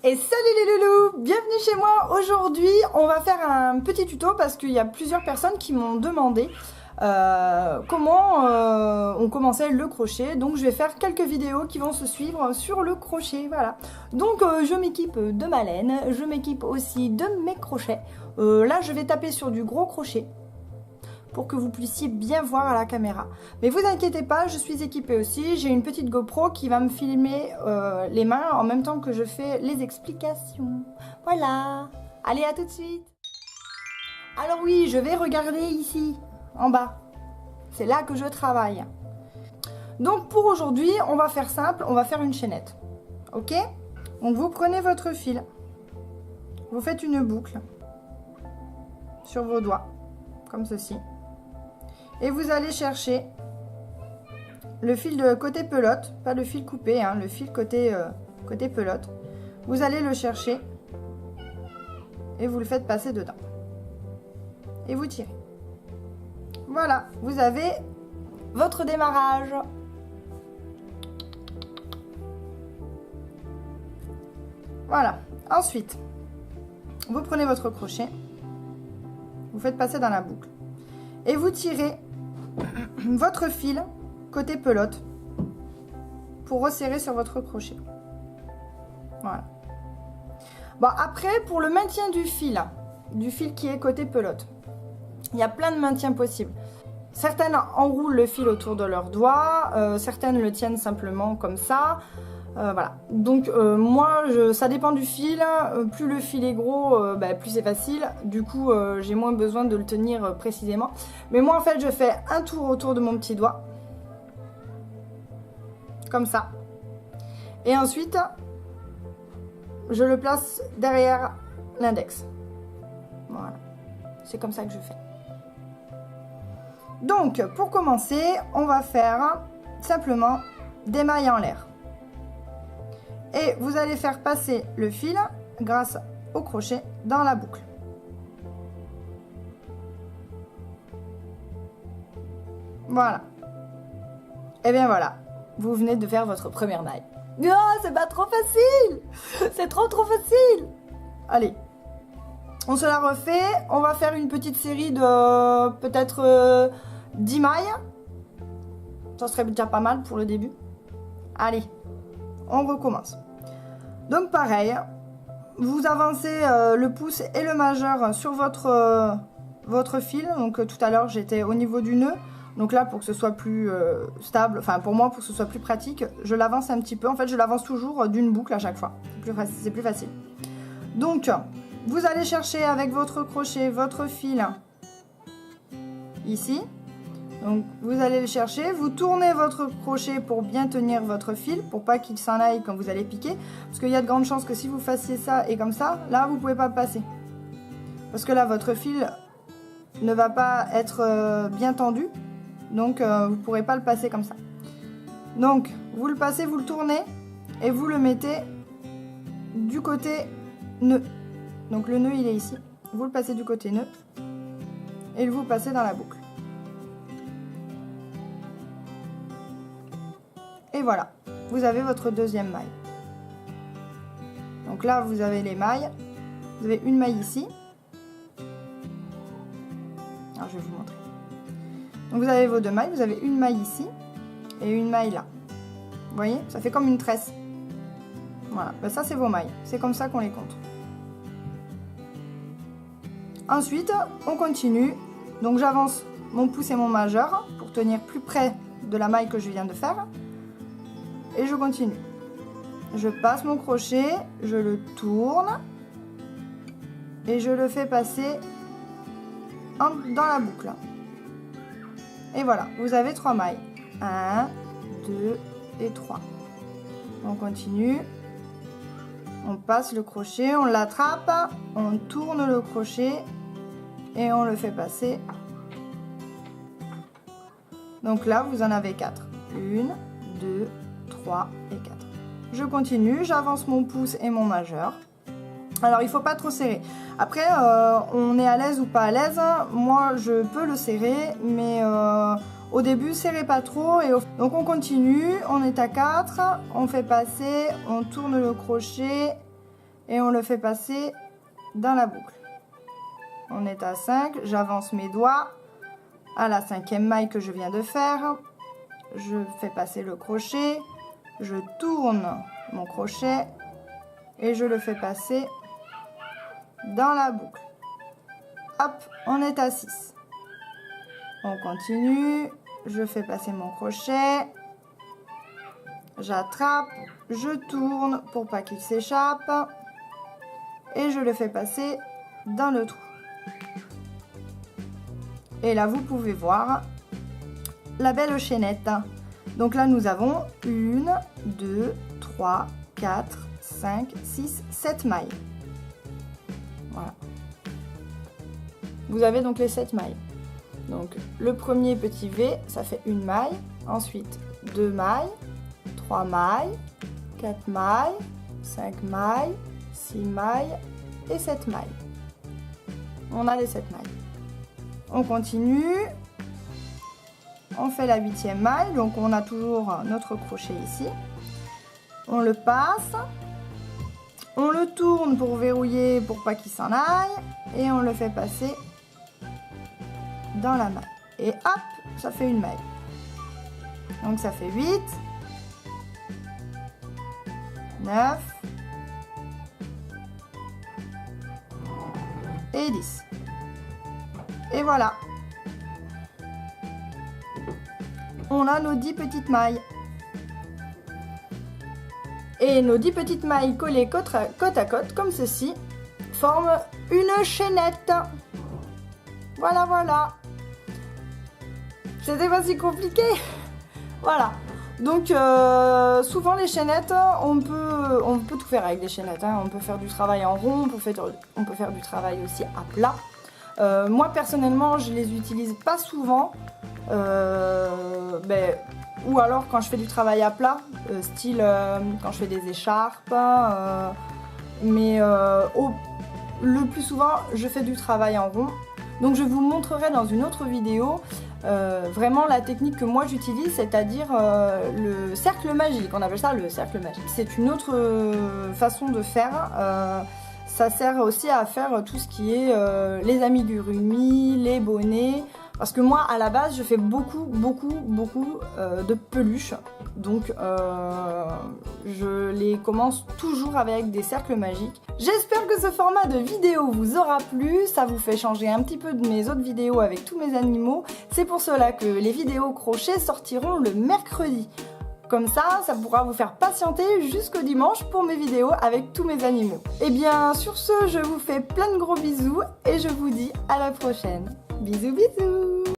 Et salut les loulous, bienvenue chez moi. Aujourd'hui on va faire un petit tuto parce qu'il y a plusieurs personnes qui m'ont demandé comment on commençait le crochet. Donc je vais faire quelques vidéos qui vont se suivre sur le crochet, voilà. Donc je m'équipe de ma laine, je m'équipe aussi de mes crochets. Là je vais taper sur du gros crochet pour que vous puissiez bien voir à la caméra. Mais vous inquiétez pas, je suis équipée aussi. J'ai une petite GoPro qui va me filmer les mains en même temps que je fais les explications. Voilà. Allez, à tout de suite. Alors oui, je vais regarder ici, en bas. C'est là que je travaille. Donc pour aujourd'hui, on va faire simple, on va faire une chaînette. Ok? Donc vous prenez votre fil. Vous faites une boucle sur vos doigts, comme ceci. Et vous allez chercher le fil de côté pelote, pas le fil coupé, hein, le fil côté pelote. Vous allez le chercher et vous le faites passer dedans. Et vous tirez. Voilà, vous avez votre démarrage. Voilà, ensuite, vous prenez votre crochet, vous faites passer dans la boucle. Et vous tirez votre fil côté pelote pour resserrer sur votre crochet. Voilà. Bon, après, pour le maintien du fil qui est côté pelote, il y a plein de maintiens possibles. Certaines enroulent le fil autour de leurs doigts, certaines le tiennent simplement comme ça. Voilà, donc moi ça dépend du fil, plus le fil est gros, plus c'est facile, du coup j'ai moins besoin de le tenir précisément. Mais moi en fait je fais un tour autour de mon petit doigt, comme ça, et ensuite je le place derrière l'index. Voilà, c'est comme ça que je fais. Donc pour commencer, on va faire simplement des mailles en l'air. Et vous allez faire passer le fil grâce au crochet dans la boucle. Voilà. Et bien voilà, vous venez de faire votre première maille. Oh, c'est pas trop facile! C'est trop facile! Allez, on se la refait. On va faire une petite série de peut-être 10 mailles. Ça serait déjà pas mal pour le début. Allez, on recommence. Donc pareil, vous avancez le pouce et le majeur sur votre fil. Donc tout à l'heure j'étais au niveau du nœud. Donc là pour que ce soit plus stable, enfin pour moi pour que ce soit plus pratique, je l'avance un petit peu. En fait je l'avance toujours d'une boucle à chaque fois. C'est plus facile. Donc vous allez chercher avec votre crochet votre fil ici. Donc vous allez le chercher, vous tournez votre crochet pour bien tenir votre fil, pour pas qu'il s'en aille quand vous allez piquer. Parce qu'il y a de grandes chances que si vous fassiez ça et comme ça, là vous pouvez pas passer. Parce que là votre fil ne va pas être bien tendu, donc vous pourrez pas le passer comme ça. Donc vous le passez, vous le tournez et vous le mettez du côté nœud. Donc le nœud il est ici, vous le passez du côté nœud et vous passez dans la boucle. Et voilà, vous avez votre deuxième maille. Donc là, vous avez les mailles. Vous avez une maille ici. Alors, je vais vous montrer. Donc vous avez vos deux mailles. Vous avez une maille ici et une maille là. Vous voyez, ça fait comme une tresse. Voilà, ben ça c'est vos mailles. C'est comme ça qu'on les compte. Ensuite, on continue. Donc j'avance mon pouce et mon majeur pour tenir plus près de la maille que je viens de faire. Et je continue. Je passe mon crochet, je le tourne et je le fais passer dans la boucle. Et voilà, vous avez 3 mailles. 1, 2 et 3. On continue. On passe le crochet, on l'attrape, on tourne le crochet et on le fait passer. Donc là, vous en avez 4. 1, 2, 3 et 4. Je continue, j'avance mon pouce et mon majeur. Alors il faut pas trop serrer. Après on est à l'aise ou pas à l'aise. Moi je peux le serrer, mais au début serrez pas trop. Donc on continue, on est à 4, on fait passer, on tourne le crochet et on le fait passer dans la boucle. On est à 5, j'avance mes doigts à la 5e maille que je viens de faire. Je fais passer le crochet, je tourne mon crochet et je le fais passer dans la boucle. Hop, on est à 6. On continue, je fais passer mon crochet, j'attrape, je tourne pour pas qu'il s'échappe et je le fais passer dans le trou. Et là, vous pouvez voir la belle chaînette. Donc là, nous avons 1, 2, 3, 4, 5, 6, 7 mailles. Voilà. Vous avez donc les 7 mailles. Donc le premier petit V, ça fait une maille. Ensuite, 2 mailles, 3 mailles, 4 mailles, 5 mailles, 6 mailles et 7 mailles. On a les 7 mailles. On continue. On fait la 8e maille, donc on a toujours notre crochet ici. On le passe. On le tourne pour verrouiller, pour pas qu'il s'en aille. Et on le fait passer dans la maille. Et hop, ça fait une maille. Donc ça fait 8, 9 et 10. Et voilà. On a nos 10 petites mailles. Et nos 10 petites mailles collées côte à côte, comme ceci, forment une chaînette. Voilà, voilà. C'était pas si compliqué. Voilà. Donc, souvent les chaînettes, on peut tout faire avec des chaînettes. Hein. On peut faire du travail en rond, on peut faire du travail aussi à plat. Moi, personnellement, je les utilise pas souvent. Ou alors quand je fais du travail à plat, style quand je fais des écharpes, le plus souvent je fais du travail en rond. Donc je vous montrerai dans une autre vidéo vraiment la technique que moi j'utilise, c'est-à-dire le cercle magique, on appelle ça le cercle magique. C'est une autre façon de faire. Ça sert aussi à faire tout ce qui est les amigurumi, les bonnets. Parce que moi, à la base, je fais beaucoup de peluches. Donc, je les commence toujours avec des cercles magiques. J'espère que ce format de vidéo vous aura plu. Ça vous fait changer un petit peu de mes autres vidéos avec tous mes animaux. C'est pour cela que les vidéos crochet sortiront le mercredi. Comme ça, ça pourra vous faire patienter jusqu'au dimanche pour mes vidéos avec tous mes animaux. Et bien, sur ce, je vous fais plein de gros bisous et je vous dis à la prochaine. Bisous, bisous!